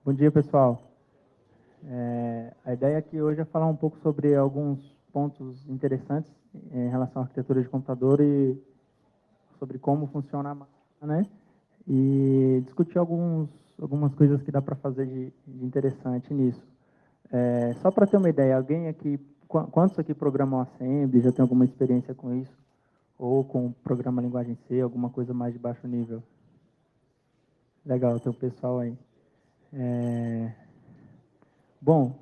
Bom dia, pessoal. A ideia aqui hoje é falar um pouco sobre alguns pontos interessantes em relação à arquitetura de computador e sobre como funciona a máquina, né? E discutir algumas coisas que dá para fazer de interessante nisso. Só para ter uma ideia, alguém aqui, quantos aqui programam Assembly, já tem alguma experiência com isso? Ou com programa linguagem C, alguma coisa mais de baixo nível? Legal, tem o pessoal aí. Bom,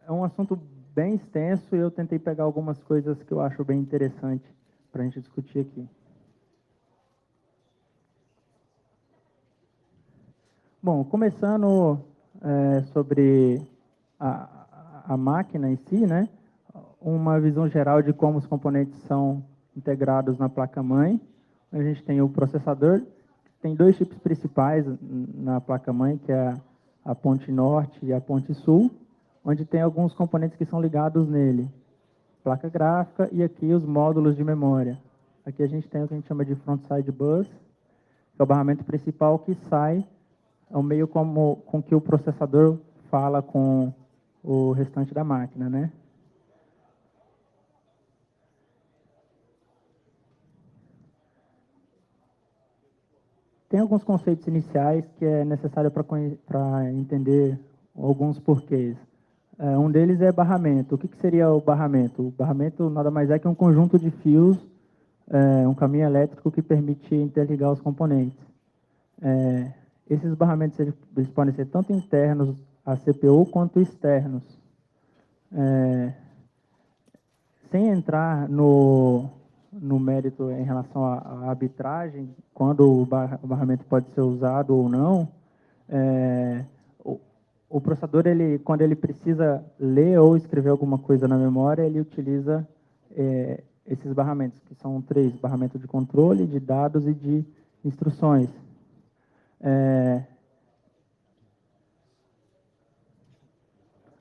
é um assunto bem extenso e eu tentei pegar algumas coisas que eu acho bem interessante para a gente discutir aqui. Bom, começando sobre a máquina em si, né? Uma visão geral de como os componentes são integrados na placa-mãe. A gente tem o processador, tem dois chips principais na placa-mãe, que é a ponte norte e a ponte sul, onde tem alguns componentes que são ligados nele. Placa gráfica e aqui os módulos de memória. Aqui a gente tem o que a gente chama de frontside bus, que é o barramento principal que sai, é o meio com que o processador fala com o restante da máquina, né? Tem alguns conceitos iniciais que é necessário para entender alguns porquês. Um deles é barramento. O que seria o barramento? O barramento nada mais é que um conjunto de fios, um caminho elétrico que permite interligar os componentes. Esses barramentos eles podem ser tanto internos à CPU quanto externos. Sem entrar no mérito em relação à arbitragem, quando o barramento pode ser usado ou não, o, o processador, quando ele precisa ler ou escrever alguma coisa na memória, ele utiliza esses barramentos, que são três: barramento de controle, de dados e de instruções.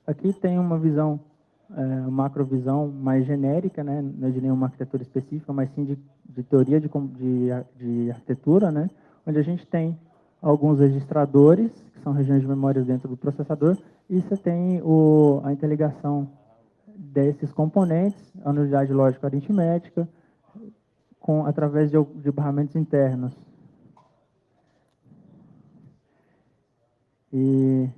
Aqui tem uma visão, uma macrovisão mais genérica, né? Não é de nenhuma arquitetura específica, mas sim de teoria de arquitetura, né? Onde a gente tem alguns registradores, que são regiões de memória dentro do processador, e você tem a interligação desses componentes, a unidade lógica aritmética, através de barramentos internos. E,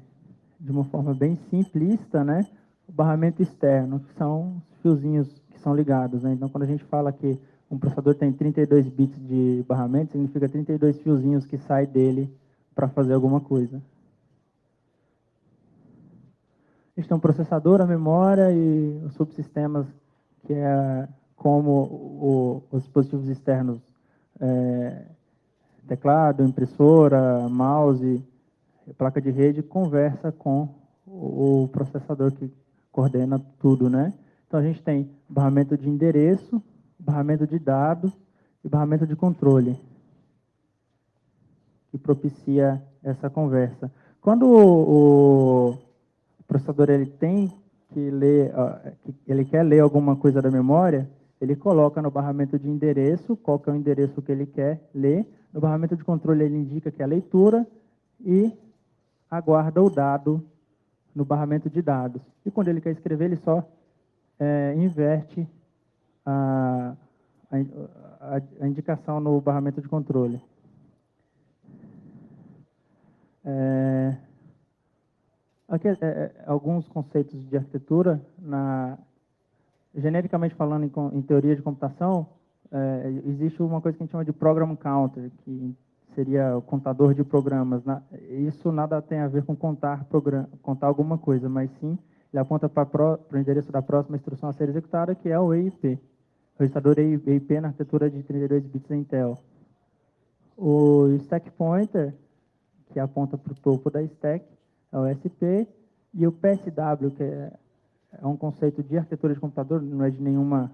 de uma forma bem simplista, né, o barramento externo, que são os fiozinhos que são ligados, né? Então, quando a gente fala que um processador tem 32 bits de barramento, significa 32 fiozinhos que saem dele para fazer alguma coisa. A gente tem um processador, a memória e os subsistemas, que é como os dispositivos externos, teclado, impressora, mouse, placa de rede, conversa com o processador que coordena tudo, né? Então, a gente tem barramento de endereço, barramento de dados e barramento de controle, que propicia essa conversa. Quando o processador ele tem que ler, ele quer ler alguma coisa da memória, ele coloca no barramento de endereço qual que é o endereço que ele quer ler. No barramento de controle ele indica que é a leitura e aguarda o dado no barramento de dados. E quando ele quer escrever, ele só inverte a indicação no barramento de controle. Aqui alguns conceitos de arquitetura. Genericamente falando, em teoria de computação, existe uma coisa que a gente chama de program counter, que seria o contador de programas. Isso nada tem a ver com contar alguma coisa, mas sim ele aponta para o endereço da próxima instrução a ser executada, que é o EIP. O registrador EIP na arquitetura de 32 bits da Intel. O stack pointer, que aponta para o topo da stack, é o SP. E o PSW, que é um conceito de arquitetura de computador, não é de nenhuma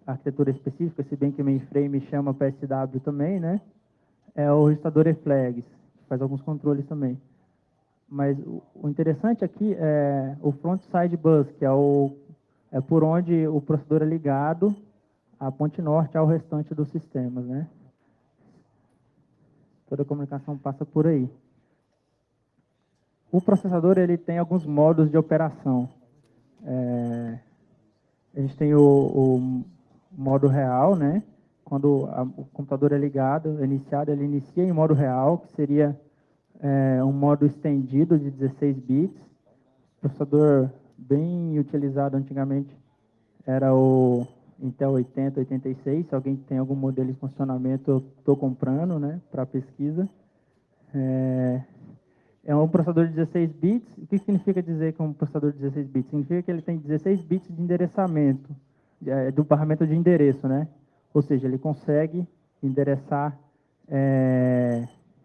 arquitetura específica, se bem que mainframe chama PSW também, né? É o registrador eFlags, que faz alguns controles também. Mas o interessante aqui é o frontside bus, que é por onde o processador é ligado à ponte norte ao restante dos sistemas, né? Toda a comunicação passa por aí. O processador ele tem alguns modos de operação. A gente tem o modo real, né? Quando o computador é ligado, é iniciado, ele inicia em modo real, que seria um modo estendido de 16 bits. Processador bem utilizado antigamente era o Intel 80, 86. Se alguém tem algum modelo em funcionamento, eu estou comprando, né, para pesquisa. É um processador de 16 bits. O que significa dizer que é um processador de 16 bits? Significa que ele tem 16 bits de endereçamento, do barramento de endereço, né? Ou seja, ele consegue endereçar,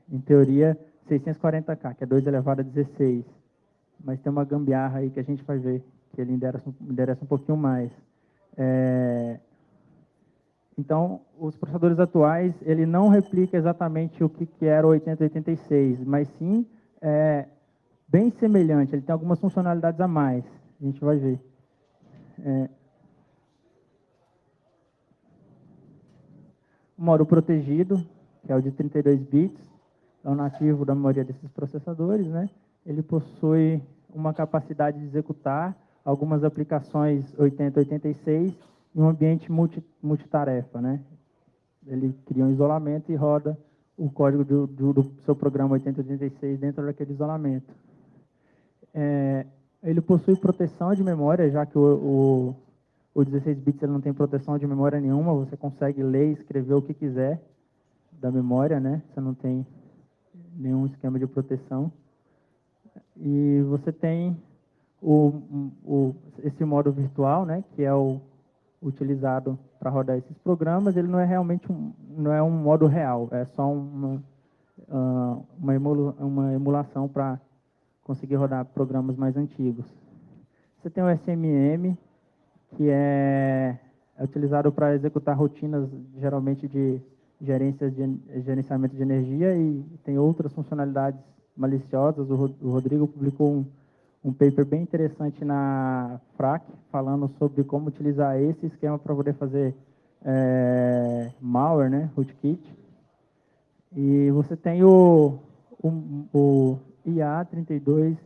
em teoria, 640K, que é 2 elevado a 16. Mas tem uma gambiarra aí que a gente vai ver, que ele endereça um pouquinho mais. Então, os processadores atuais, ele não replica exatamente o que era o 8086, mas sim bem semelhante. Ele tem algumas funcionalidades a mais. A gente vai ver. O modo protegido, que é o de 32 bits, é o nativo da maioria desses processadores, né? Ele possui uma capacidade de executar algumas aplicações 8086 em um ambiente multitarefa, né? Ele cria um isolamento e roda o código do seu programa 8086 dentro daquele isolamento. Ele possui proteção de memória, já que o 16 bits ele não tem proteção de memória nenhuma, você consegue ler e escrever o que quiser da memória, né? Você não tem nenhum esquema de proteção. E você tem esse modo virtual, né, que é o utilizado para rodar esses programas. Ele não é realmente não é um modo real, é só uma emulação para conseguir rodar programas mais antigos. Você tem o SMM, que é utilizado para executar rotinas, geralmente de gerenciamento de energia, e tem outras funcionalidades maliciosas. O Rodrigo publicou um paper bem interessante na FRAC, falando sobre como utilizar esse esquema para poder fazer malware, né, rootkit. E você tem o IA32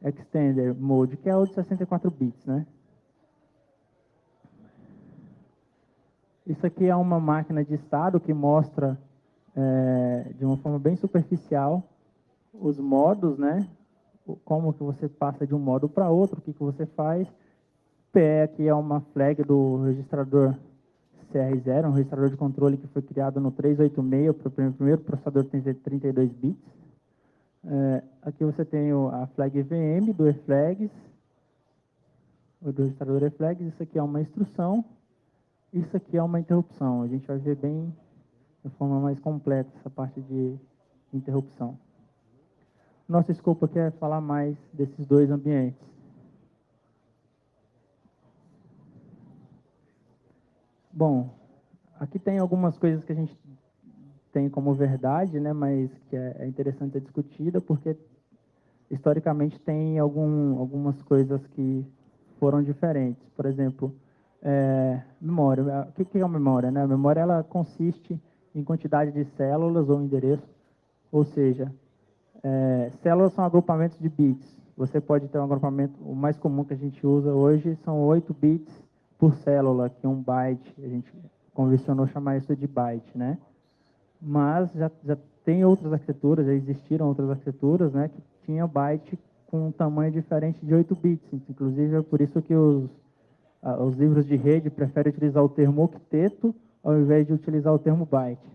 Extender Mode, que é o de 64 bits, né? Isso aqui é uma máquina de estado que mostra, de uma forma bem superficial, os modos, né? Como que você passa de um modo para outro, o que você faz. PE aqui é uma flag do registrador CR0, um registrador de controle que foi criado no 386, para o primeiro processador tem 32 bits. Aqui você tem a flag VM do eFlags, do registrador eFlags. Isso aqui é uma instrução. Isso aqui é uma interrupção. A gente vai ver bem de forma mais completa essa parte de interrupção. Nosso escopo aqui é falar mais desses dois ambientes. Bom, aqui tem algumas coisas que a gente tem como verdade, né, mas que é interessante ser discutida, porque historicamente tem algumas coisas que foram diferentes. Por exemplo, memória. O que é uma memória, né? A memória ela consiste em quantidade de células ou endereço, ou seja, células são agrupamentos de bits. Você pode ter um agrupamento, o mais comum que a gente usa hoje são 8 bits por célula, que é um byte. A gente convencionou chamar isso de byte, né? Mas já tem outras arquiteturas, já existiram outras arquiteturas, né, que tinham byte com um tamanho diferente de 8 bits. Inclusive, é por isso que os livros de rede preferem utilizar o termo octeto ao invés de utilizar o termo byte.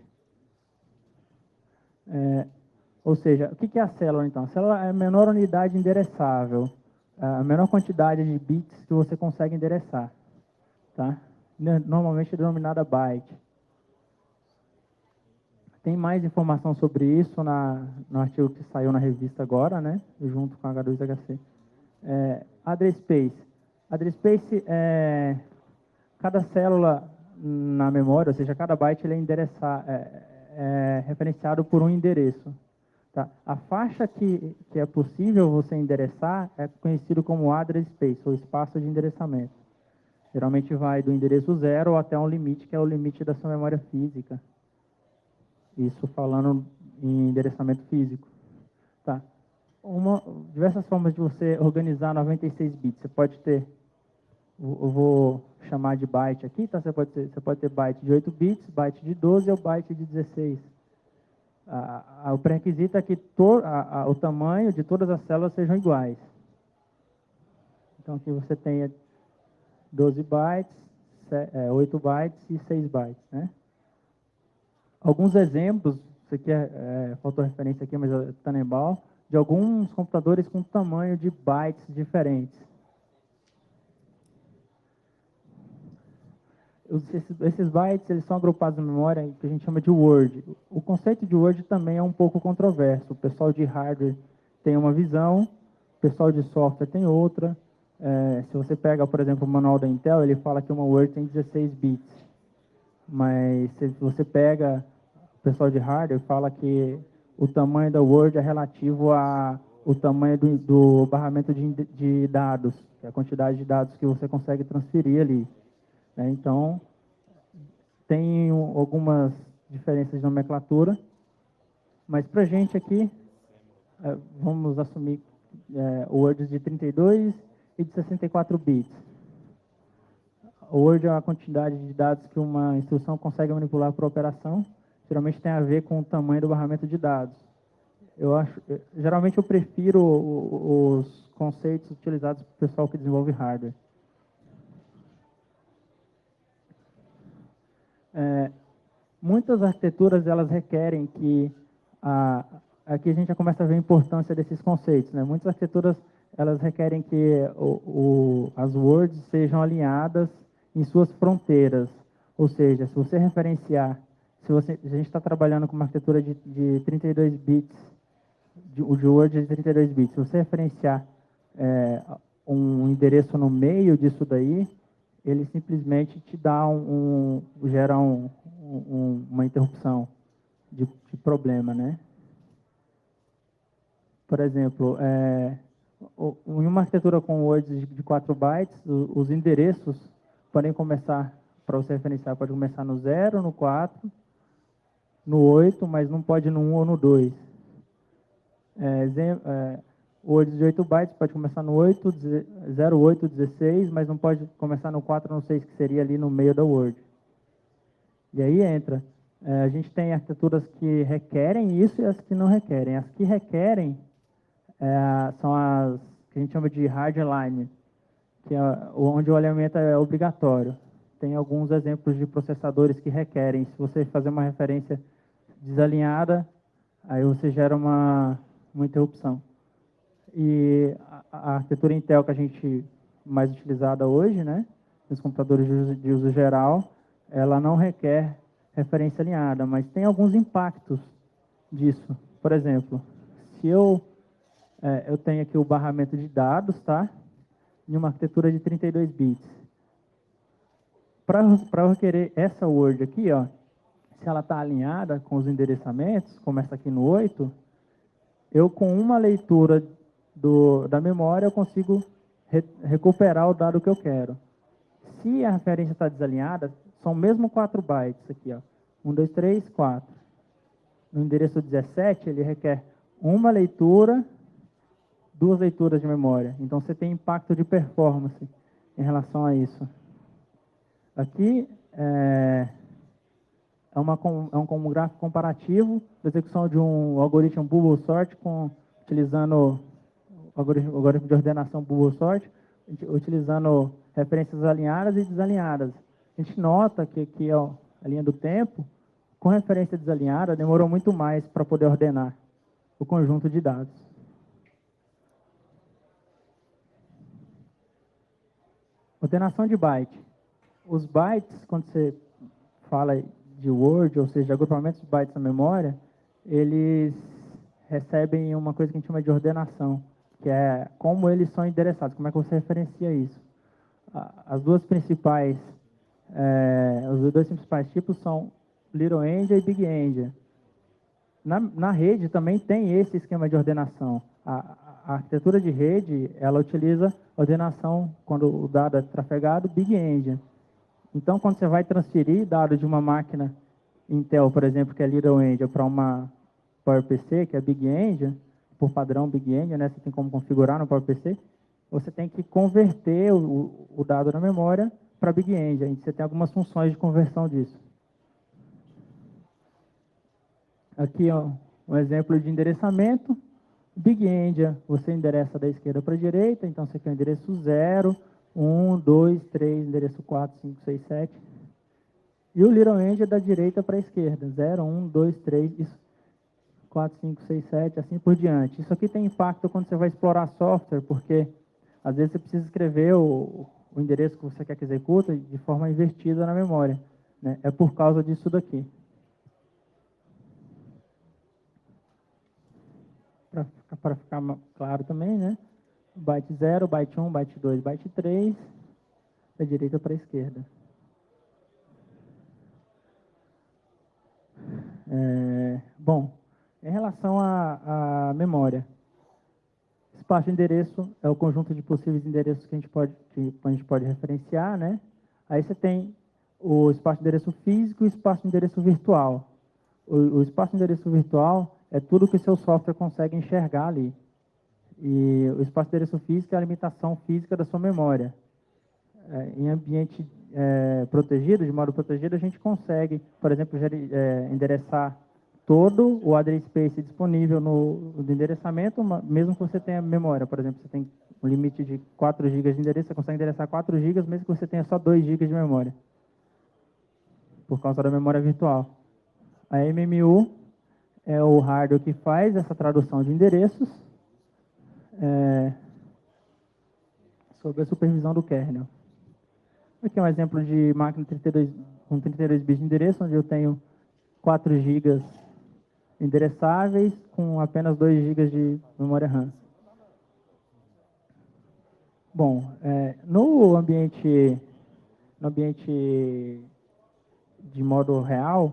Ou seja, o que é a célula, então? A célula é a menor unidade endereçável, a menor quantidade de bits que você consegue endereçar, tá? Normalmente é denominada byte. Tem mais informação sobre isso no artigo que saiu na revista agora, né? Junto com a H2HC. Address Space. Address Space cada célula na memória, ou seja, cada byte ele é referenciado por um endereço. Tá? A faixa que é possível você endereçar é conhecido como address space, ou espaço de endereçamento. Geralmente vai do endereço 0 até um limite, que é o limite da sua memória física. Isso falando em endereçamento físico. Tá? Diversas formas de você organizar 96 bits. Você pode ter, eu vou chamar de byte aqui, tá? Você pode ter byte de 8 bits, byte de 12 ou byte de 16. O pré-requisito é que o tamanho de todas as células sejam iguais. Então, aqui você tem 12 bytes, 8 bytes e 6 bytes, né? Alguns exemplos, isso aqui faltou referência aqui, mas é Tannenbaum, de alguns computadores com tamanho de bytes diferentes. Esses bytes eles são agrupados na memória que a gente chama de word. O conceito de word também é um pouco controverso. O pessoal de hardware tem uma visão, o pessoal de software tem outra. Se você pega, por exemplo, o manual da Intel, ele fala que uma word tem 16 bits. Mas se você pega o pessoal de hardware, fala que o tamanho da word é relativo ao tamanho do barramento de dados, que é a quantidade de dados que você consegue transferir ali. Então, tem algumas diferenças de nomenclatura, mas para a gente aqui, vamos assumir words de 32 e de 64 bits. O word é a quantidade de dados que uma instrução consegue manipular por operação, geralmente tem a ver com o tamanho do barramento de dados. Geralmente eu prefiro os conceitos utilizados pelo pessoal que desenvolve hardware. Muitas arquiteturas elas requerem que aqui a gente já começa a ver a importância desses conceitos, né? Muitas arquiteturas elas requerem que as words sejam alinhadas em suas fronteiras, ou seja, se você referenciar, se a gente está trabalhando com uma arquitetura de 32 bits, de word de 32 bits, se você referenciar um endereço no meio disso daí, ele simplesmente te dá gera uma interrupção de problema, né? Por exemplo, em uma arquitetura com words de 4 bytes, os endereços podem começar, para você referenciar, pode começar no 0, no 4, no 8, mas não pode no 1 ou no 2. Words de 8 bytes pode começar no 8, 0, 8, 16, mas não pode começar no 4 ou no 6, que seria ali no meio da word. E aí entra, a gente tem arquiteturas que requerem isso e as que não requerem. As que requerem são as que a gente chama de hardline, que é onde o alinhamento é obrigatório. Tem alguns exemplos de processadores que requerem. Se você fazer uma referência desalinhada, aí você gera uma interrupção. E a arquitetura Intel que a gente mais utilizada hoje, né, nos computadores de uso geral, ela não requer referência alinhada, mas tem alguns impactos disso. Por exemplo, se eu tenho aqui o barramento de dados, tá? Em uma arquitetura de 32 bits. Para eu requerer essa word aqui, ó, se ela está alinhada com os endereçamentos, começa aqui no 8, eu com uma leitura da memória eu consigo recuperar o dado que eu quero. Se a referência está desalinhada, são mesmo 4 bytes aqui, ó. 1, 2, 3, 4. No endereço 17, ele requer uma leitura, 2 leituras de memória. Então, você tem impacto de performance em relação a isso. Aqui é um gráfico comparativo da execução de um algoritmo bubble sort utilizando o algoritmo de ordenação bubble sort, utilizando referências alinhadas e desalinhadas. A gente nota que aqui, ó, a linha do tempo, com referência desalinhada, demorou muito mais para poder ordenar o conjunto de dados. Ordenação de byte. Os bytes, quando você fala de word, ou seja, agrupamentos de bytes na memória, eles recebem uma coisa que a gente chama de ordenação, que é como eles são endereçados, como é que você referencia isso. Os dois principais tipos são Little Endian e Big Endian. Na rede também tem esse esquema de ordenação. A arquitetura de rede, ela utiliza ordenação, quando o dado é trafegado, Big Endian. Então, quando você vai transferir dados de uma máquina Intel, por exemplo, que é Little Endian, para uma PowerPC, que é Big Endian, por padrão Big Endian, né? Você tem como configurar no próprio PC. Você tem que converter o dado na memória para Big Endian. Você tem algumas funções de conversão disso. Aqui, ó, um exemplo de endereçamento. Big Endian, você endereça da esquerda para a direita, então você quer o endereço 0, 1, 2, 3, endereço 4, 5, 6, 7. E o Little Endian da direita para a esquerda, 0, 1, 2, 3, 4, 5, 6, 7, assim por diante. Isso aqui tem impacto quando você vai explorar software, porque às vezes você precisa escrever o endereço que você quer que execute de forma invertida na memória, né? É por causa disso daqui. Para ficar claro também, né? Byte 0, byte 1, byte 2, byte 3, da direita para a esquerda. Bom, em relação à memória, espaço de endereço é o conjunto de possíveis endereços que a gente pode referenciar, né? Aí você tem o espaço de endereço físico e o espaço de endereço virtual. O espaço de endereço virtual é tudo que o seu software consegue enxergar ali. E o espaço de endereço físico é a limitação física da sua memória. Em ambiente protegido, de modo protegido, a gente consegue, por exemplo, endereçar todo o address space disponível no endereçamento, mesmo que você tenha memória. Por exemplo, você tem um limite de 4 GB de endereço, você consegue endereçar 4 GB, mesmo que você tenha só 2 GB de memória, por causa da memória virtual. A MMU é o hardware que faz essa tradução de endereços sob a supervisão do kernel. Aqui é um exemplo de máquina com 32 bits de endereço, onde eu tenho 4 GB endereçáveis com apenas 2 GB de memória RAM. Bom, no ambiente de modo real,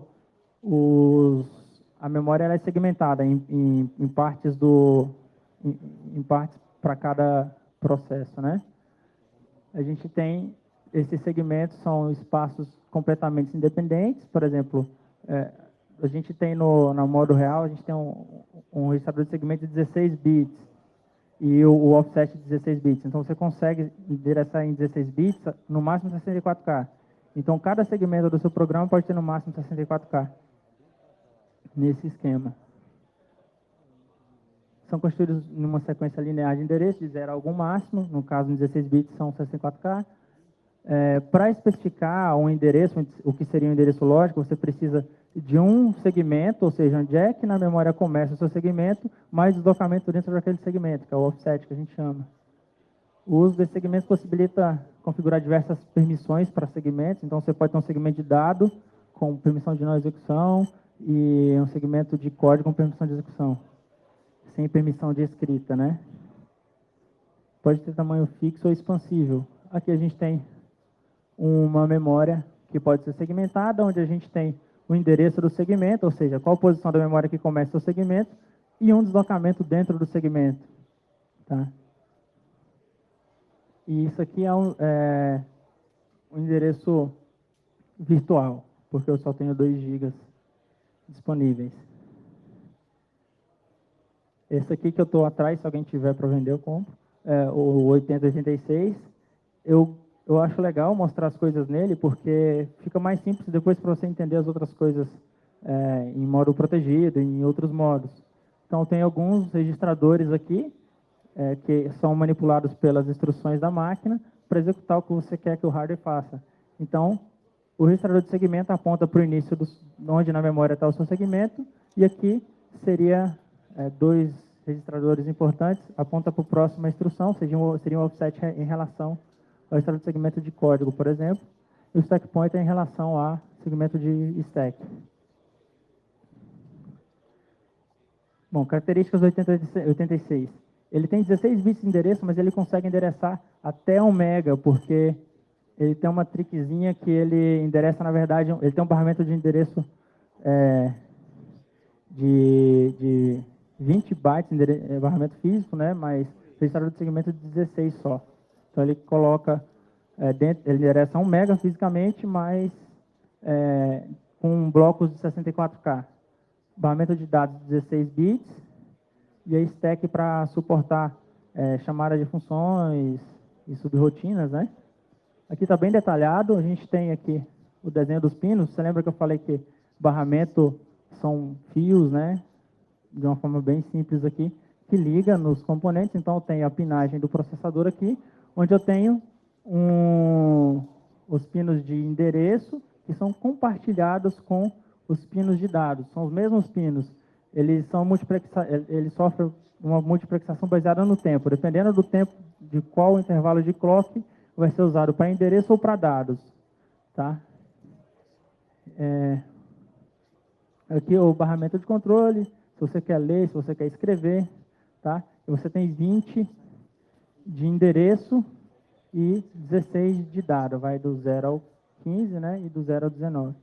a memória ela é segmentada em partes em partes para cada processo, né? A gente tem esses segmentos, são espaços completamente independentes. Por exemplo, a gente tem no modo real, a gente tem um registrador de segmento de 16 bits e o offset de 16 bits. Então, você consegue endereçar em 16 bits, no máximo 64K. Então, cada segmento do seu programa pode ter no máximo 64K, nesse esquema. São construídos numa sequência linear de endereços, de 0 a algum máximo, no caso, em 16 bits são 64K. Para especificar um endereço, o que seria um endereço lógico, você precisa de um segmento, ou seja, onde é que na memória começa o seu segmento, mais deslocamento dentro daquele segmento, que é o offset, que a gente chama. O uso desse segmento possibilita configurar diversas permissões para segmentos. Então, você pode ter um segmento de dado com permissão de não execução e um segmento de código com permissão de execução, sem permissão de escrita, né? Pode ter tamanho fixo ou expansível. Aqui a gente tem uma memória que pode ser segmentada, onde a gente tem o endereço do segmento, ou seja, qual posição da memória que começa o segmento, e um deslocamento dentro do segmento. Tá? E isso aqui é um endereço virtual, porque eu só tenho 2 GB disponíveis. Esse aqui que eu estou atrás, se alguém tiver para vender, eu compro. O 8086. Eu acho legal mostrar as coisas nele, porque fica mais simples depois para você entender as outras coisas em modo protegido, em outros modos. Então, tem alguns registradores aqui, que são manipulados pelas instruções da máquina para executar o que você quer que o hardware faça. Então, o registrador de segmento aponta para o início, onde na memória está o seu segmento, e aqui seria 2 registradores importantes, aponta para a próxima instrução, seria um offset em relação ao registrador de segmento de código, por exemplo, e o stack pointer em relação a segmento de stack. Bom, características do 8086. Ele tem 16 bits de endereço, mas ele consegue endereçar até 1 mega, porque ele tem uma trickzinha que ele endereça, na verdade, ele tem um barramento de endereço de 20 bytes, barramento físico, né, mas registrador de segmento de 16 só. Então ele coloca, ele endereça 1 mega fisicamente, mas com blocos de 64K. Barramento de dados 16 bits, e a stack para suportar chamada de funções e subrotinas, né? Aqui está bem detalhado, a gente tem aqui o desenho dos pinos. Você lembra que eu falei que barramento são fios, né? De uma forma bem simples aqui, que liga nos componentes. Então, eu tenho a pinagem do processador aqui, onde eu tenho os pinos de endereço, que são compartilhados com os pinos de dados. São os mesmos pinos. Eles sofrem uma multiplexação baseada no tempo. Dependendo do tempo de qual intervalo de clock vai ser usado para endereço ou para dados. Tá? Aqui o barramento de controle, se você quer ler, se você quer escrever. Tá? E você tem 20 de endereço e 16 de dado. Vai do 0 ao 15, né? E do 0 ao 19.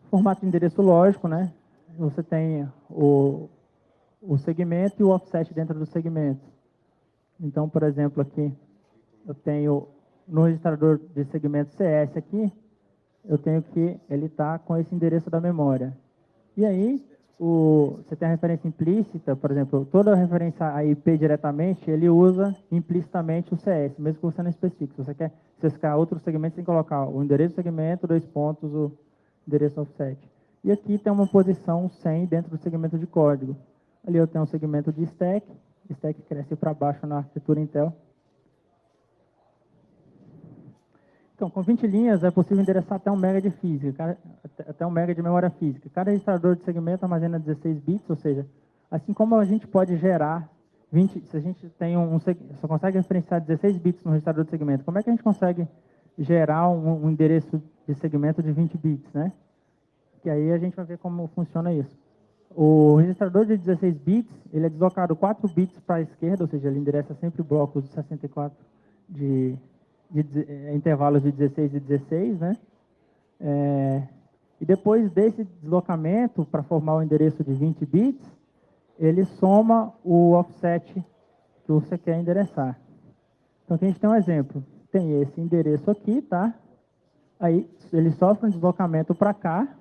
Formato de endereço lógico, né? Você tem o segmento e o offset dentro do segmento. Então, por exemplo, aqui, eu tenho no registrador de segmento CS aqui, eu tenho que ele está com esse endereço da memória. E aí, você tem a referência implícita, por exemplo, toda referência a IP diretamente, ele usa implicitamente o CS, mesmo que você não especifique. Se você quer especificar outro segmento, você tem que colocar o endereço do segmento, 2 pontos, o endereço offset. E aqui tem uma posição 100 dentro do segmento de código. Ali eu tenho um segmento de stack cresce para baixo na arquitetura Intel. Então, com 20 linhas é possível endereçar até 1 MB de física, até 1 MB de memória física. Cada registrador de segmento armazena 16 bits, ou seja, assim como a gente pode gerar 20, se a gente tem só consegue referenciar 16 bits no registrador de segmento, como é que a gente consegue gerar um endereço de segmento de 20 bits, né? Que aí a gente vai ver como funciona isso. O registrador de 16 bits, ele é deslocado 4 bits para a esquerda, ou seja, ele endereça sempre blocos de 64 de intervalos de 16 e 16, né? E depois desse deslocamento, para formar o endereço de 20 bits, ele soma o offset que você quer endereçar. Então, aqui a gente tem um exemplo. Tem esse endereço aqui, tá? Aí, ele sofre um deslocamento para cá,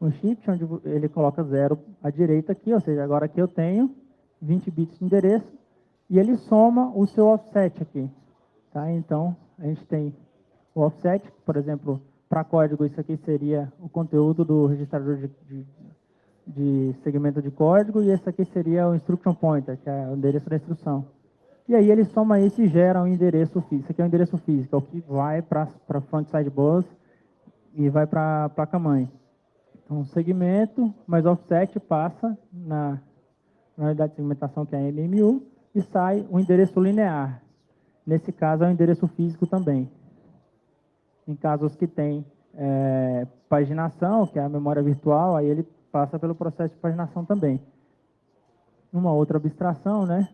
um shift, onde ele coloca 0 à direita aqui, ou seja, agora aqui eu tenho 20 bits de endereço, e ele soma o seu offset aqui. Tá? Então, a gente tem o offset, por exemplo, para código, isso aqui seria o conteúdo do registrador de segmento de código, e esse aqui seria o instruction pointer, que é o endereço da instrução. E aí ele soma isso e gera um endereço físico. Isso aqui é um endereço físico, é o que vai para a frontside bus e vai para a placa-mãe. Então, segmento mais offset passa na unidade de segmentação, que é a MMU, e sai o endereço linear. Nesse caso, é o endereço físico também. Em casos que tem paginação, que é a memória virtual, aí ele passa pelo processo de paginação também. Uma outra abstração, né?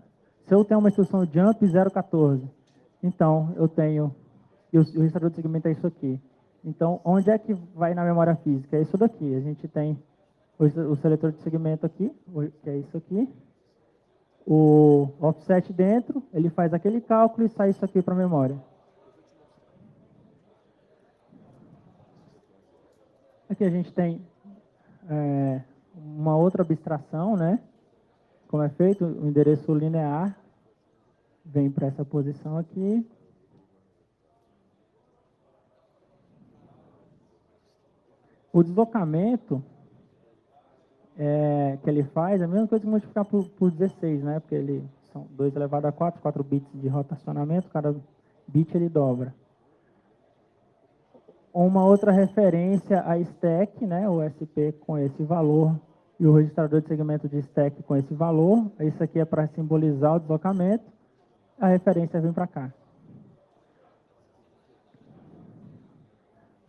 Se eu tenho uma instrução jump 014, então eu tenho, e o registrador de segmento é isso aqui. Então, onde é que vai na memória física? É isso daqui. A gente tem o seletor de segmento aqui, que é isso aqui. O offset dentro, ele faz aquele cálculo e sai isso aqui para a memória. Aqui a gente tem uma outra abstração, né? Como é feito, o endereço linear vem para essa posição aqui. O deslocamento que ele faz é a mesma coisa que multiplicar por 16, né? Porque ele são 2 elevado a 4, 4 bits de rotacionamento, cada bit ele dobra. Uma outra referência a stack, né? O SP com esse valor e o registrador de segmento de stack com esse valor. Isso aqui é para simbolizar o deslocamento. A referência vem para cá.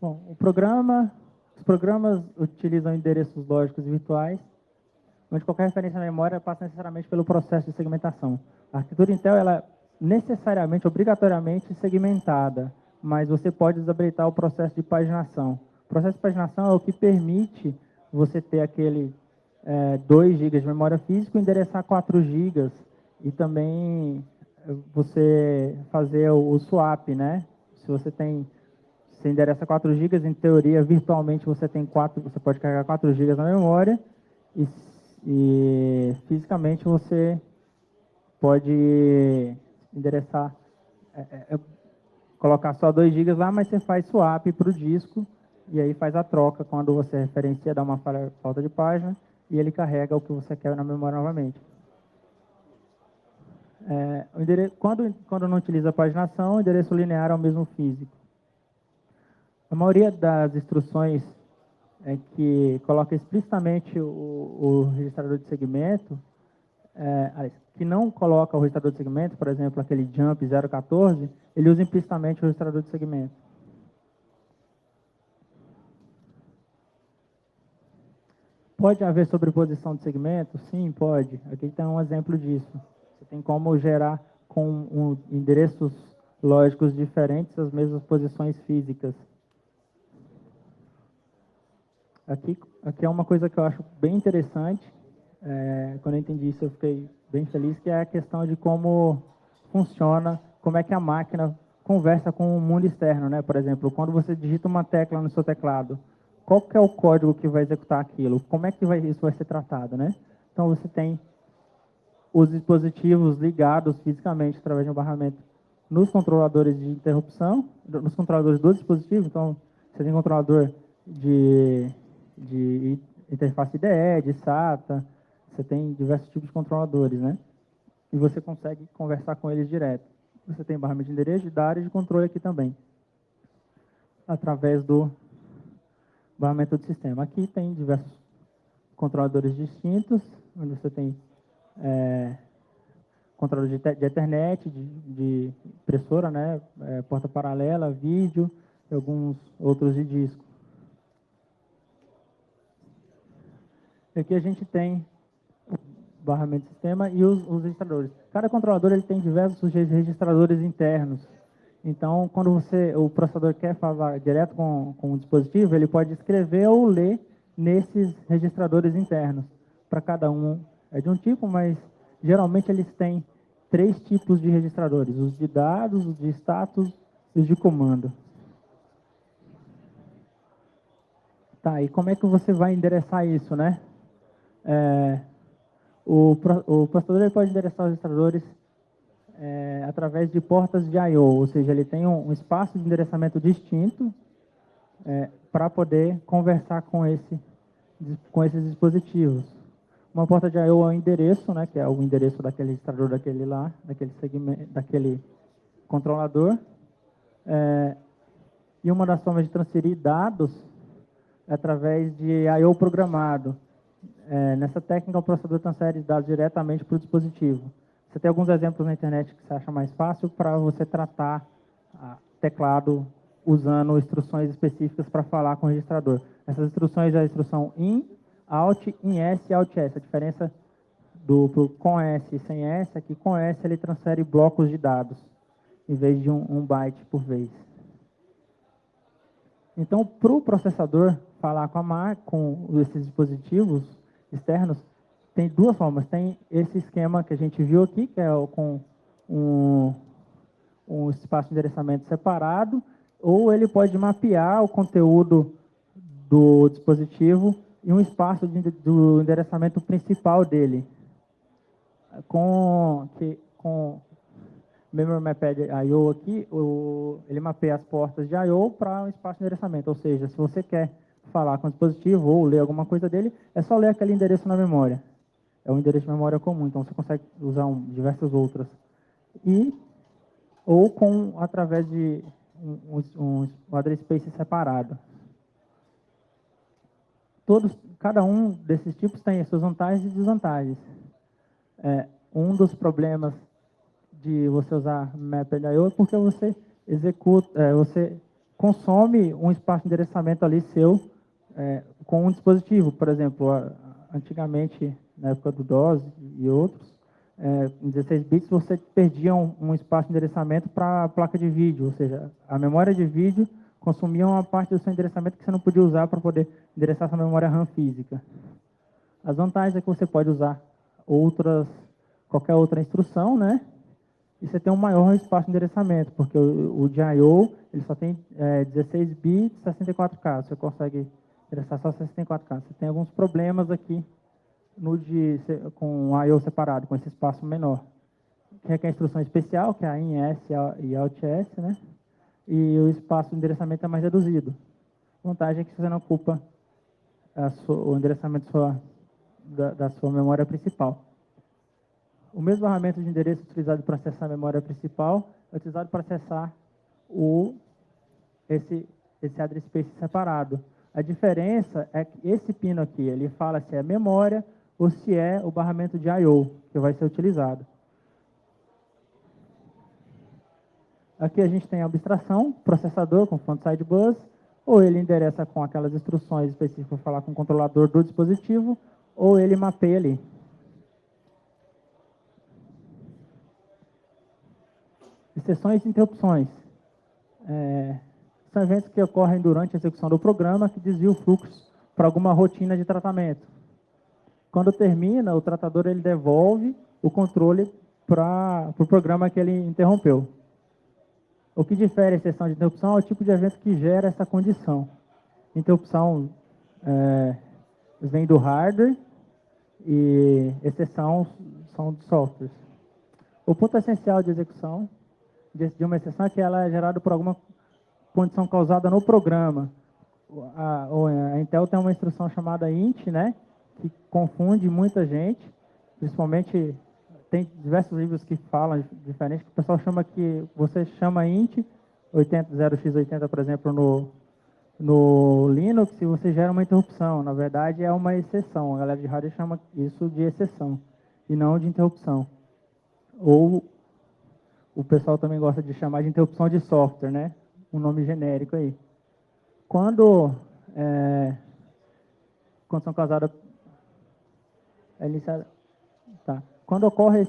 Bom, os programas utilizam endereços lógicos virtuais, onde qualquer referência à memória passa necessariamente pelo processo de segmentação. A arquitetura Intel, ela é necessariamente, obrigatoriamente segmentada, mas você pode desabilitar o processo de paginação. O processo de paginação é o que permite você ter aquele 2 GB de memória física e endereçar 4 GB, e também você fazer o swap, né? Se você tem você endereça 4 GB, em teoria, virtualmente você pode carregar 4 GB na memória e fisicamente você pode endereçar, colocar só 2 GB lá, mas você faz swap para o disco e aí faz a troca quando você referencia, dá uma falta de página e ele carrega o que você quer na memória novamente. Quando não utiliza paginação, o endereço linear é o mesmo físico. A maioria das instruções que coloca explicitamente o registrador de segmento, que não coloca o registrador de segmento, por exemplo, aquele jump 014, ele usa implicitamente o registrador de segmento. Pode haver sobreposição de segmentos? Sim, pode. Aqui tem um exemplo disso. Você tem como gerar com endereços lógicos diferentes as mesmas posições físicas. Aqui é uma coisa que eu acho bem interessante. Quando eu entendi isso, eu fiquei bem feliz, que é a questão de como funciona, como é que a máquina conversa com o mundo externo, né? Por exemplo, quando você digita uma tecla no seu teclado, qual que é o código que vai executar aquilo? Como é que isso vai ser tratado, né? Então, você tem os dispositivos ligados fisicamente através de um barramento nos controladores de interrupção, nos controladores do dispositivo. Então, você tem controlador de interface IDE, de SATA, você tem diversos tipos de controladores, né? E você consegue conversar com eles direto. Você tem barramento de endereço, de área e de controle aqui também, através do barramento do sistema. Aqui tem diversos controladores distintos, onde você tem controlador de Ethernet, de impressora, né? Porta paralela, vídeo e alguns outros de disco. Aqui a gente tem o barramento de sistema e os registradores. Cada controlador ele tem diversos registradores internos. Então, quando o processador quer falar direto com o dispositivo, ele pode escrever ou ler nesses registradores internos. Para cada um é de um tipo, mas geralmente eles têm 3 tipos de registradores: os de dados, os de status e os de comando. Tá, e como é que você vai endereçar isso, né? O processador ele pode endereçar os registradores através de portas de I/O, ou seja, ele tem um espaço de endereçamento distinto para poder conversar com esses dispositivos. Uma porta de I/O é o endereço, né, que é o endereço daquele registrador, daquele segmento, daquele controlador. E uma das formas de transferir dados é através de I/O programado. Nessa técnica, o processador transfere dados diretamente para o dispositivo. Você tem alguns exemplos na internet que você acha mais fácil para você tratar teclado usando instruções específicas para falar com o registrador. Essas instruções é a instrução IN, OUT, INS e OUTS. A diferença do com S e sem S é que com S ele transfere blocos de dados, em vez de um byte por vez. Então, para o processador falar com esses dispositivos externos, tem 2 formas. Tem esse esquema que a gente viu aqui, que é com um espaço de endereçamento separado, ou ele pode mapear o conteúdo do dispositivo em um espaço do endereçamento principal dele. Com Memory Mapped I/O aqui, ele mapeia as portas de I/O para um espaço de endereçamento. Ou seja, se você quer falar com o dispositivo ou ler alguma coisa dele, é só ler aquele endereço na memória. É um endereço de memória comum, então você consegue usar diversas outras. Ou através de um address space separado. Cada um desses tipos tem as suas vantagens e desvantagens. Um dos problemas de você usar Mapped I/O é porque você você consome um espaço de endereçamento ali seu com um dispositivo. Por exemplo, antigamente, na época do DOS e outros, em 16 bits, você perdia um espaço de endereçamento para a placa de vídeo, ou seja, a memória de vídeo consumia uma parte do seu endereçamento que você não podia usar para poder endereçar sua memória RAM física. As vantagens é que você pode usar qualquer outra instrução, né? e você tem um maior espaço de endereçamento, porque o de I/O ele só tem 16 bits, 64K, você consegue endereçar só 64K. Você tem alguns problemas aqui com o I/O separado, com esse espaço menor. Que é a instrução especial, que é a INS e ALT-S, né? E o espaço de endereçamento é mais reduzido. A vantagem é que você não ocupa o endereçamento da sua memória principal. O mesmo barramento de endereço utilizado para acessar a memória principal é utilizado para acessar esse address space separado. A diferença é que esse pino aqui, ele fala se é memória ou se é o barramento de I/O que vai ser utilizado. Aqui a gente tem a abstração, processador com front-side bus, ou ele endereça com aquelas instruções específicas para falar com o controlador do dispositivo, ou ele mapeia ali. Exceções e interrupções. São eventos que ocorrem durante a execução do programa que desviam o fluxo para alguma rotina de tratamento. Quando termina, o tratador ele devolve o controle para o programa que ele interrompeu. O que difere a exceção de interrupção é o tipo de evento que gera essa condição. Interrupção vem do hardware e exceção são de softwares. O ponto essencial de execução de uma exceção é que ela é gerada por alguma condição causada no programa. A Intel tem uma instrução chamada int, né, que confunde muita gente, principalmente tem diversos livros que falam diferente, que o pessoal chama que você chama int 0x80, por exemplo, no Linux, se você gera uma interrupção, na verdade é uma exceção. A galera de hardware chama isso de exceção e não de interrupção. Ou o pessoal também gosta de chamar de interrupção de software, né? Um nome genérico aí. Quando são causadas tá. Quando ocorre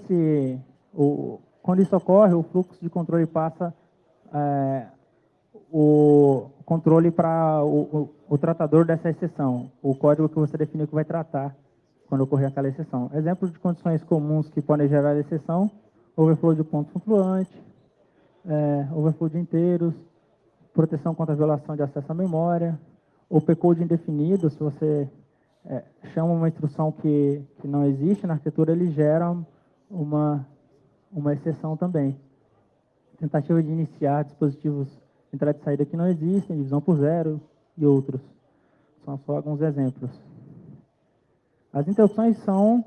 quando isso ocorre, o fluxo de controle passa o controle para o tratador dessa exceção, o código que você definiu que vai tratar quando ocorrer aquela exceção. Exemplos de condições comuns que podem gerar exceção: overflow de ponto flutuante, overflow de inteiros, proteção contra a violação de acesso à memória, opcode indefinido. Se você chama uma instrução que não existe na arquitetura, ele gera uma exceção também. Tentativa de iniciar dispositivos de entrada e saída que não existem, divisão por zero e outros. São só alguns exemplos. As interrupções são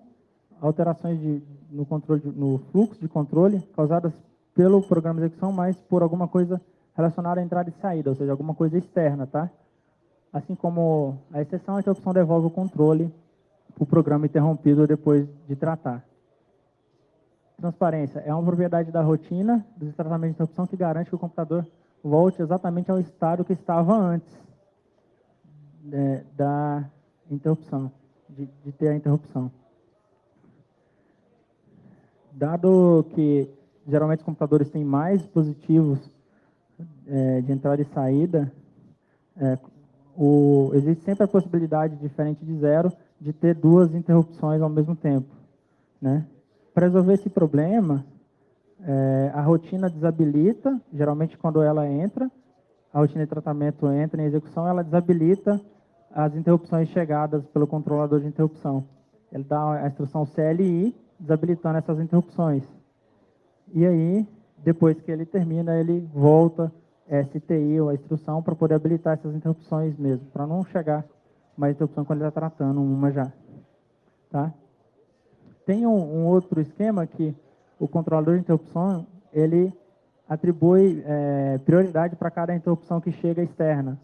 alterações no fluxo de controle causadas pelo programa de execução, mas por alguma coisa relacionada à entrada e saída, ou seja, alguma coisa externa, tá? Assim como a exceção, a interrupção devolve o controle para o programa interrompido depois de tratar. Transparência é uma propriedade da rotina dos tratamentos de interrupção que garante que o computador volte exatamente ao estado que estava antes da interrupção, de ter a interrupção. Dado que geralmente os computadores têm mais dispositivos de entrada e saída, existe sempre a possibilidade, diferente de zero, de ter duas interrupções ao mesmo tempo, né? Para resolver esse problema, a rotina desabilita, geralmente quando ela entra, a rotina de tratamento entra em execução, ela desabilita as interrupções chegadas pelo controlador de interrupção. Ele dá a instrução CLI, desabilitando essas interrupções. E aí, depois que ele termina, ele volta STI ou a instrução para poder habilitar essas interrupções mesmo, para não chegar mais interrupção quando ele está tratando uma já. Tá? Tem um outro esquema que o controlador de interrupção, ele atribui prioridade para cada interrupção que chega externa.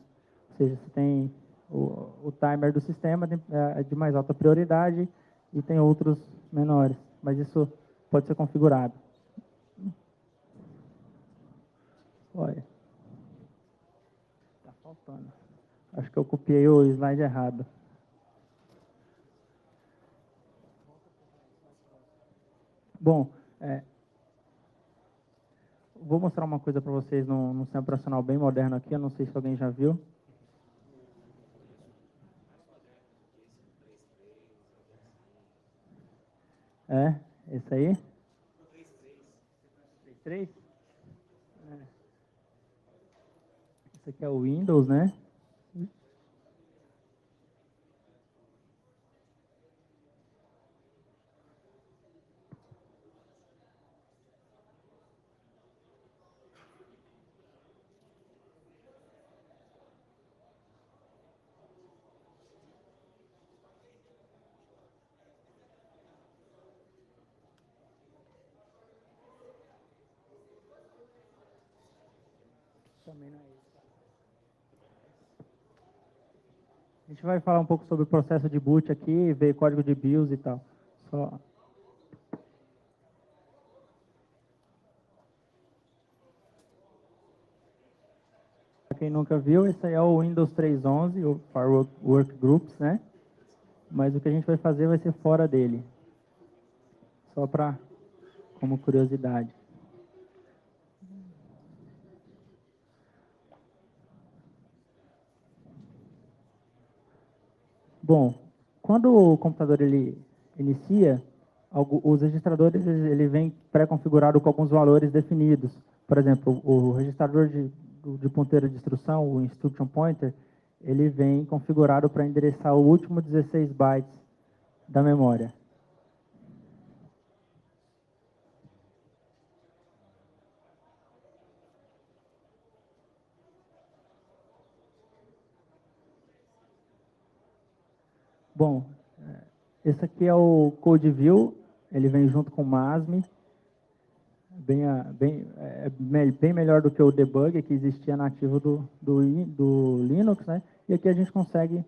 Ou seja, você tem o timer do sistema de mais alta prioridade e tem outros menores, mas isso pode ser configurado. Olha, está faltando. Acho que eu copiei o slide errado. Bom, vou mostrar uma coisa para vocês num sistema operacional bem moderno aqui, eu não sei se alguém já viu. Esse aí? 3. Esse aqui é o Windows, né? Também não é isso. A gente vai falar um pouco sobre o processo de boot aqui, ver código de BIOS e tal. Só. Para quem nunca viu, esse aí é o Windows 3.11, o Firewall Workgroups, né? Mas o que a gente vai fazer vai ser fora dele. Só para, como curiosidade. Bom, quando o computador ele inicia, os registradores ele vem pré-configurado com alguns valores definidos. Por exemplo, o registrador de ponteiro de instrução, o instruction pointer, ele vem configurado para endereçar o último 16 bytes da memória. Bom, esse aqui é o code view, ele vem junto com o MASM, bem melhor do que o debug que existia nativo do Linux, né? E aqui a gente consegue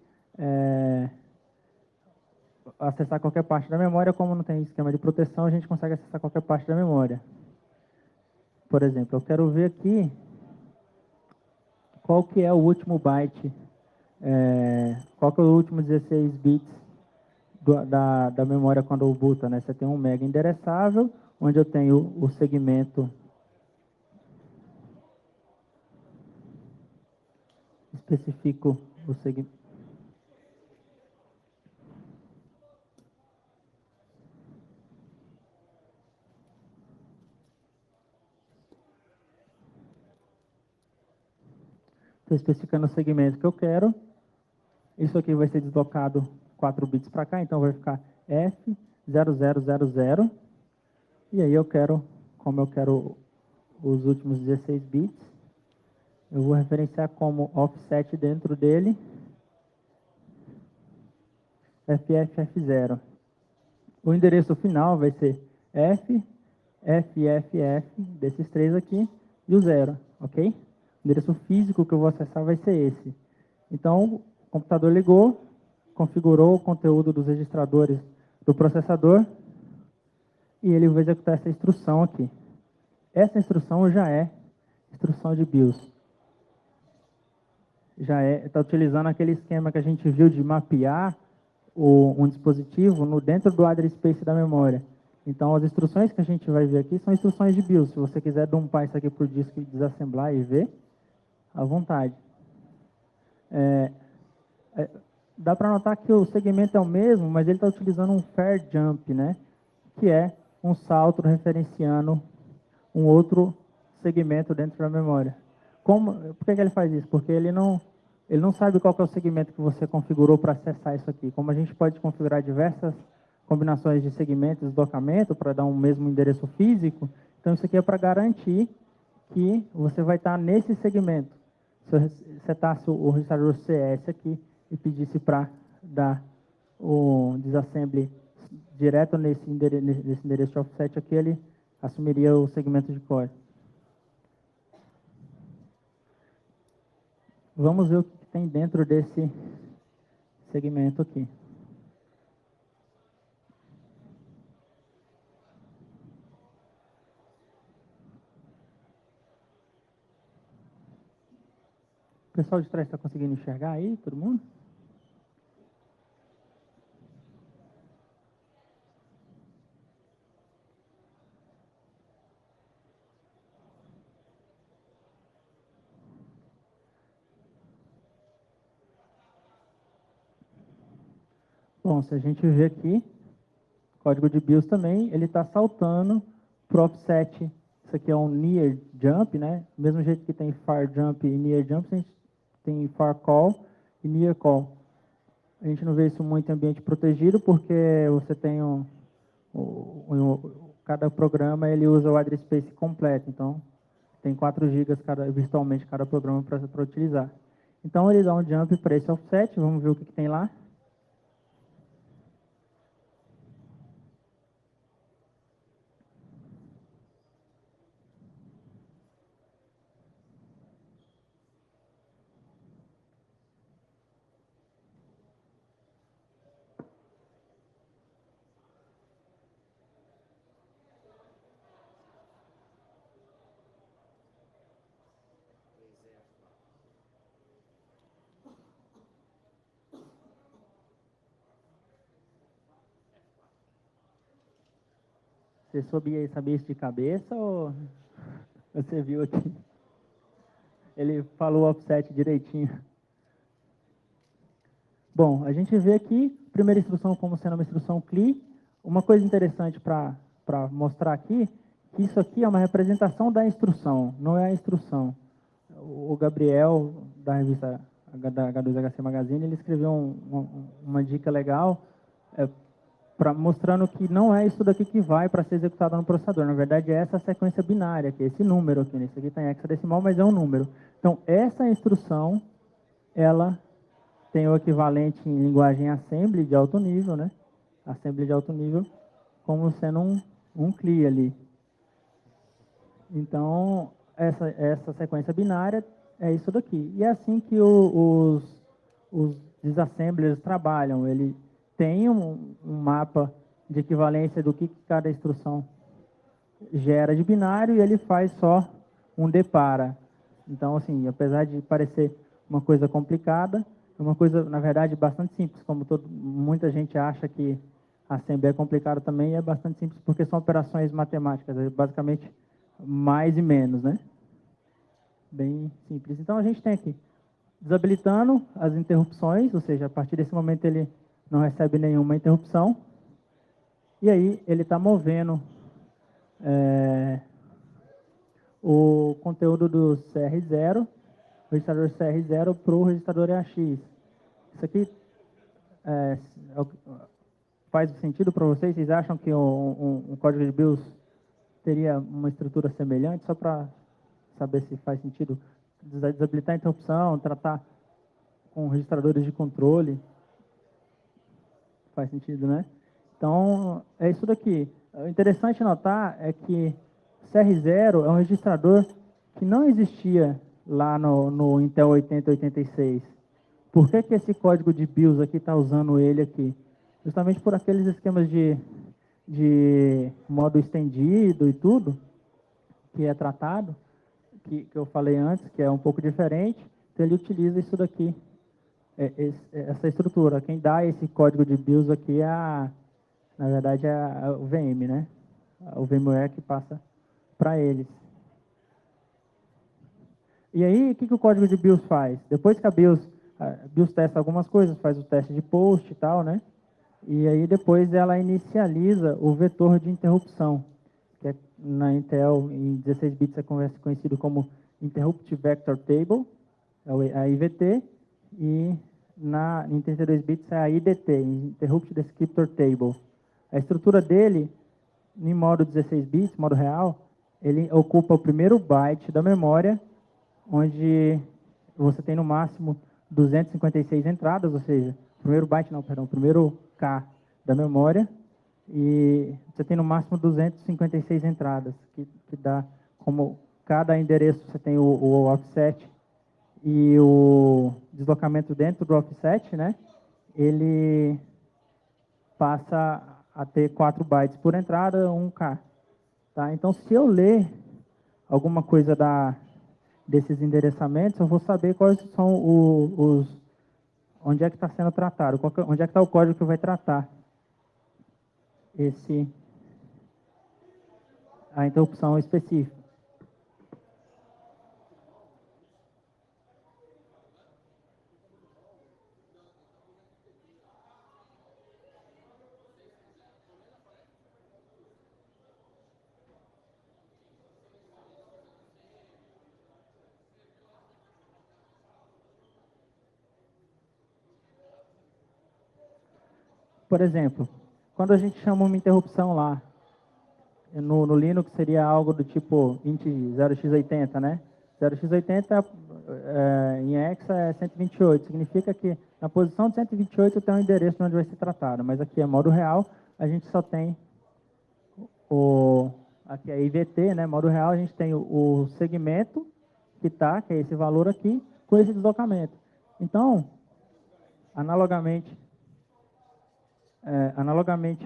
acessar qualquer parte da memória, como não tem esquema de proteção, a gente consegue acessar qualquer parte da memória. Por exemplo, eu quero ver aqui qual que é o último byte, qual que é o último 16 bits da memória quando eu boota, né? Você tem um mega endereçável, onde eu tenho o segmento especifico o segmento. Estou especificando o segmento que eu quero. Isso aqui vai ser deslocado 4 bits para cá, então vai ficar F0000. E aí eu quero, como eu quero os últimos 16 bits, eu vou referenciar como offset dentro dele FFF0. O endereço final vai ser FFFF, desses três aqui, e o 0, ok? O endereço físico que eu vou acessar vai ser esse. Então, o computador ligou, configurou o conteúdo dos registradores do processador, e ele vai executar essa instrução aqui. Essa instrução já é instrução de BIOS. Já está utilizando aquele esquema que a gente viu de mapear um dispositivo dentro do address space da memória. Então, as instruções que a gente vai ver aqui são instruções de BIOS. Se você quiser dumpar isso aqui por disco e desassemblar e ver, à vontade. Dá para notar que o segmento é o mesmo, mas ele está utilizando um fair jump, né? Que é um salto referenciando um outro segmento dentro da memória. Por que ele faz isso? Porque ele não sabe qual que é o segmento que você configurou para acessar isso aqui. Como a gente pode configurar diversas combinações de segmentos de deslocamento para dar um mesmo endereço físico, então isso aqui é para garantir que você vai estar nesse segmento. Se eu setasse o registrador CS aqui e pedisse para dar o disassembly direto nesse endereço de offset aqui, ele assumiria o segmento de core. Vamos ver o que tem dentro desse segmento aqui. O pessoal de trás está conseguindo enxergar aí, todo mundo? Bom, se a gente ver aqui, código de BIOS também, ele está saltando para o offset isso aqui é um near jump, né? Do mesmo jeito que tem far jump e near jump, a gente tem far call e near call. A gente não vê isso muito em ambiente protegido, porque você tem cada programa ele usa o address space completo, então tem 4 GB virtualmente cada programa para utilizar. Então ele dá um jump para esse offset, vamos ver o que tem lá. Você sabia isso de cabeça ou você viu aqui? Ele falou o offset direitinho. Bom, a gente vê aqui, primeira instrução como sendo uma instrução CLI. Uma coisa interessante para mostrar aqui, que isso aqui é uma representação da instrução, não é a instrução. O Gabriel, da revista da H2HC Magazine, ele escreveu uma dica legal, mostrando que não é isso daqui que vai para ser executado no processador. Na verdade, é essa sequência binária, que é esse número aqui. Esse aqui está em hexadecimal, mas é um número. Então, essa instrução, ela tem o equivalente em linguagem assembly de alto nível, né? Assembly de alto nível, como sendo um CLI ali. Então, essa sequência binária é isso daqui. E é assim que os disassemblers trabalham. Ele tem um mapa de equivalência do que cada instrução gera de binário e ele faz só um depara. Então, assim, apesar de parecer uma coisa complicada, é uma coisa, na verdade, bastante simples, como muita gente acha que a assembly é complicada também, é bastante simples, porque são operações matemáticas, é basicamente mais e menos, né? Bem simples. Então, a gente tem aqui, desabilitando as interrupções, ou seja, a partir desse momento ele não recebe nenhuma interrupção, e aí ele está movendo o conteúdo do CR0, registrador CR0 para o registrador EAX. Isso aqui faz sentido para vocês? Vocês acham que um código de BIOS teria uma estrutura semelhante? Só para saber se faz sentido. Desabilitar a interrupção, tratar com registradores de controle. Faz sentido, né? Então, é isso daqui. O interessante notar é que CR0 é um registrador que não existia lá no Intel 80 e 86. Por que esse código de BIOS aqui está usando ele aqui? Justamente por aqueles esquemas de modo estendido e tudo, que é tratado, que eu falei antes, que é um pouco diferente. Então, ele utiliza isso daqui, essa estrutura. Quem dá esse código de BIOS aqui na verdade, é o VM, né? O VMware que passa para eles. E aí, o que o código de BIOS faz? Depois que a BIOS testa algumas coisas, faz o teste de post e tal, né? E aí, depois ela inicializa o vetor de interrupção, que na Intel, em 16 bits, é conhecido como Interrupt Vector Table, é a IVT, e em 32 bits é a IDT, Interrupt Descriptor Table. A estrutura dele, em modo 16 bits, modo real, ele ocupa o primeiro byte da memória, onde você tem no máximo 256 entradas, ou seja, primeiro byte não, perdão, primeiro K da memória, e você tem no máximo 256 entradas, que dá como cada endereço você tem o offset e o deslocamento dentro do offset, né? Ele passa a ter 4 bytes por entrada, 1K. Tá? Então, se eu ler alguma coisa desses endereçamentos, eu vou saber quais são onde é que está sendo tratado, onde é que está o código que vai tratar a interrupção específica. Por exemplo, quando a gente chama uma interrupção lá, no Linux seria algo do tipo int 0x80, né? 0x80 em hexa é 128. Significa que na posição de 128 tem um endereço onde vai ser tratado. Mas aqui é modo real, a gente só tem aqui é IVT, né? Modo real, a gente tem o segmento que é esse valor aqui, com esse deslocamento. Então, analogamente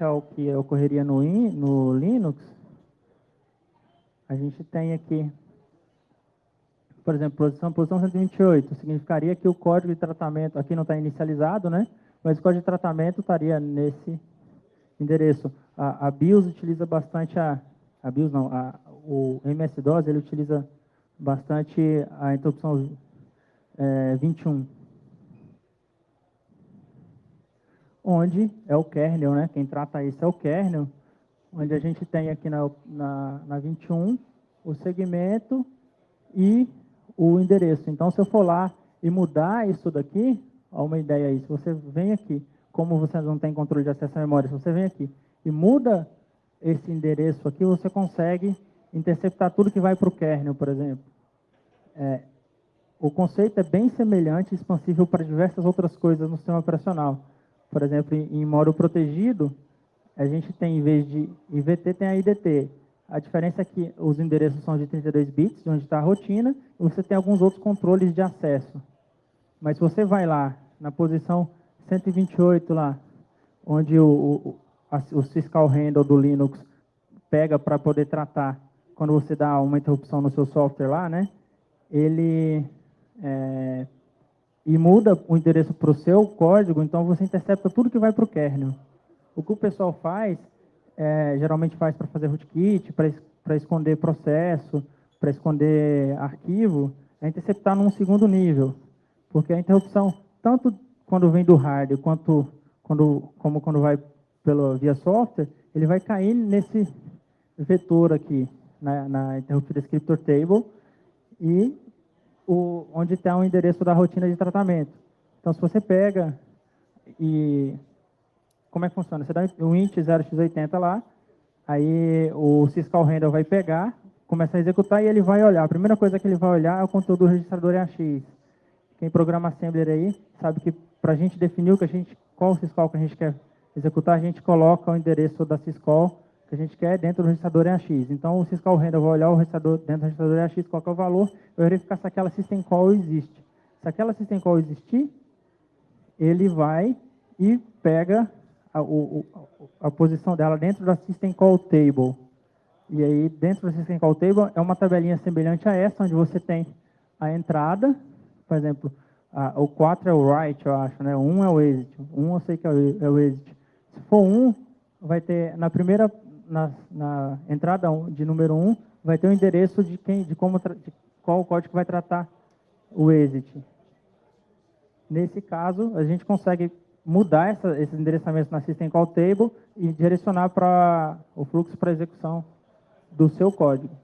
ao que ocorreria no Linux, a gente tem aqui, por exemplo, posição 128, significaria que o código de tratamento, aqui não está inicializado, né? Mas o código de tratamento estaria nesse endereço. A BIOS utiliza bastante a BIOS não, o MS-DOS, ele utiliza bastante a interrupção 21, onde é o kernel, né? Quem trata isso é o kernel, onde a gente tem aqui na 21 o segmento e o endereço. Então, se eu for lá e mudar isso daqui, ó, uma ideia aí, se você vem aqui, como você não tem controle de acesso à memória, se você vem aqui e muda esse endereço aqui, você consegue interceptar tudo que vai para o kernel, por exemplo. O conceito é bem semelhante e expansível para diversas outras coisas no sistema operacional. Por exemplo, em modo protegido, a gente tem, em vez de IVT, tem a IDT. A diferença é que os endereços são de 32 bits, onde está a rotina, e você tem alguns outros controles de acesso. Mas se você vai lá, na posição 128, lá, onde o syscall handle do Linux pega para poder tratar, quando você dá uma interrupção no seu software lá, né? Ele e muda o endereço para o seu código, então você intercepta tudo que vai para o kernel. O que o pessoal faz, geralmente faz para fazer rootkit, para esconder processo, para esconder arquivo, é interceptar num segundo nível. Porque a interrupção, tanto quando vem do hardware, como quando vai via software, ele vai cair nesse vetor aqui, na Interrupt Descriptor Table, e onde está o endereço da rotina de tratamento. Então, se você pega e... Como é que funciona? Você dá o int 0x80 lá, aí o syscall handle vai pegar, começa a executar e ele vai olhar. A primeira coisa que ele vai olhar é o conteúdo do registrador AX. Quem programa Assembler aí sabe que para a gente definir qual syscall que a gente quer executar, a gente coloca o endereço da syscall que a gente quer dentro do registrador AX. Então, o syscall handle vai olhar o registrador dentro do registrador AX, qual é o valor, vai verificar se aquela system call existe. Se aquela system call existir, ele vai e pega a posição dela dentro da System Call Table. E aí, dentro da System Call Table, é uma tabelinha semelhante a essa, onde você tem a entrada, por exemplo, o 4 é o write, eu acho, né? O 1 é o exit. 1 eu sei que é o exit. Se for 1, vai ter, na entrada de número 1, vai ter o endereço de qual código vai tratar o exit. Nesse caso, a gente consegue mudar esses endereçamentos na System Call Table e direcionar para o fluxo para execução do seu código.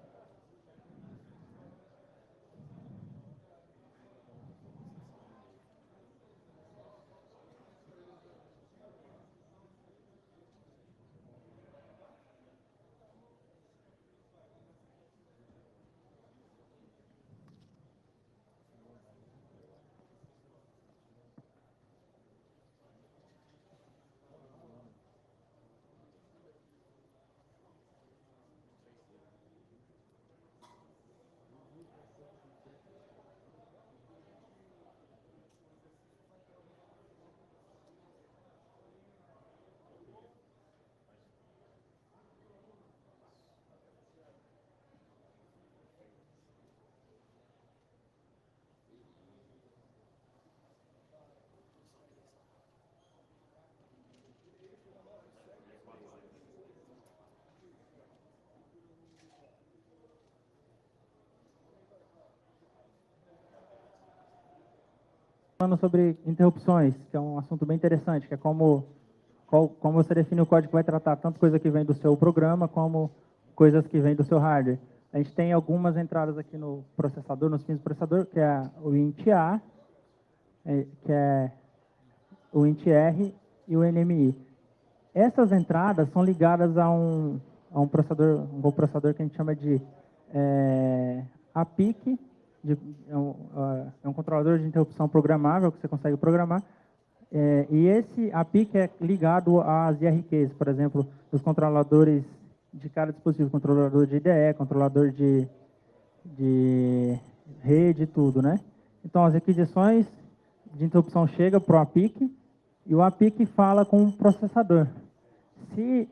Falando sobre interrupções, que é um assunto bem interessante, que é como você define o código que vai tratar tanto coisa que vem do seu programa, como coisas que vêm do seu hardware. A gente tem algumas entradas aqui no processador, nos pins do processador, que é o int A, que é o int R e o NMI. Essas entradas são ligadas a um processador que a gente chama de APIC, é um controlador de interrupção programável que você consegue programar. E esse APIC é ligado às IRQs, por exemplo, os controladores de cada dispositivo, controlador de IDE, controlador de rede, tudo, né? Então, as requisições de interrupção chegam para o APIC e o APIC fala com o processador. Se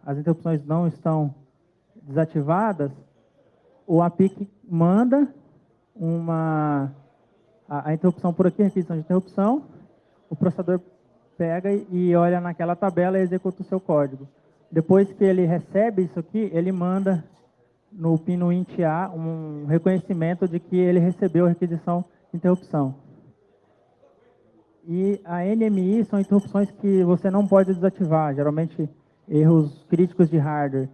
as interrupções não estão desativadas, o APIC manda a interrupção por aqui, requisição de interrupção, o processador pega e olha naquela tabela e executa o seu código. Depois que ele recebe isso aqui, ele manda no pino int A um reconhecimento de que ele recebeu a requisição de interrupção. E a NMI são interrupções que você não pode desativar, geralmente erros críticos de hardware.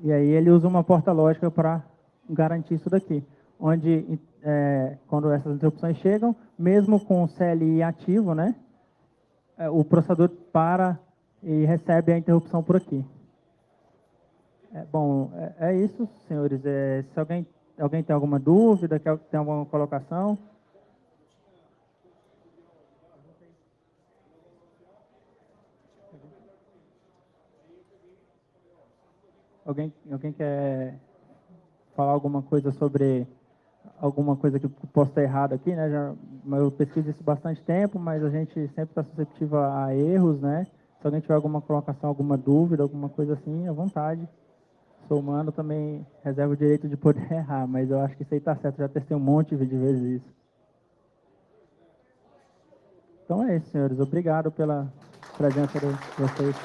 E aí ele usa uma porta lógica para garantir isso daqui, onde quando essas interrupções chegam, mesmo com o CLI ativo, né, o processador para e recebe a interrupção por aqui. Bom, é isso, senhores. Se alguém tem alguma dúvida, tem alguma colocação? Alguém quer falar alguma coisa sobre alguma coisa que possa estar errado aqui, né? Eu pesquiso isso bastante tempo, mas a gente sempre está suscetível a erros, né? Se alguém tiver alguma colocação, alguma dúvida, alguma coisa assim, à vontade. Sou humano, também reservo o direito de poder errar, mas eu acho que isso aí está certo. Já testei um monte de vezes isso. Então é isso, senhores. Obrigado pela presença de vocês.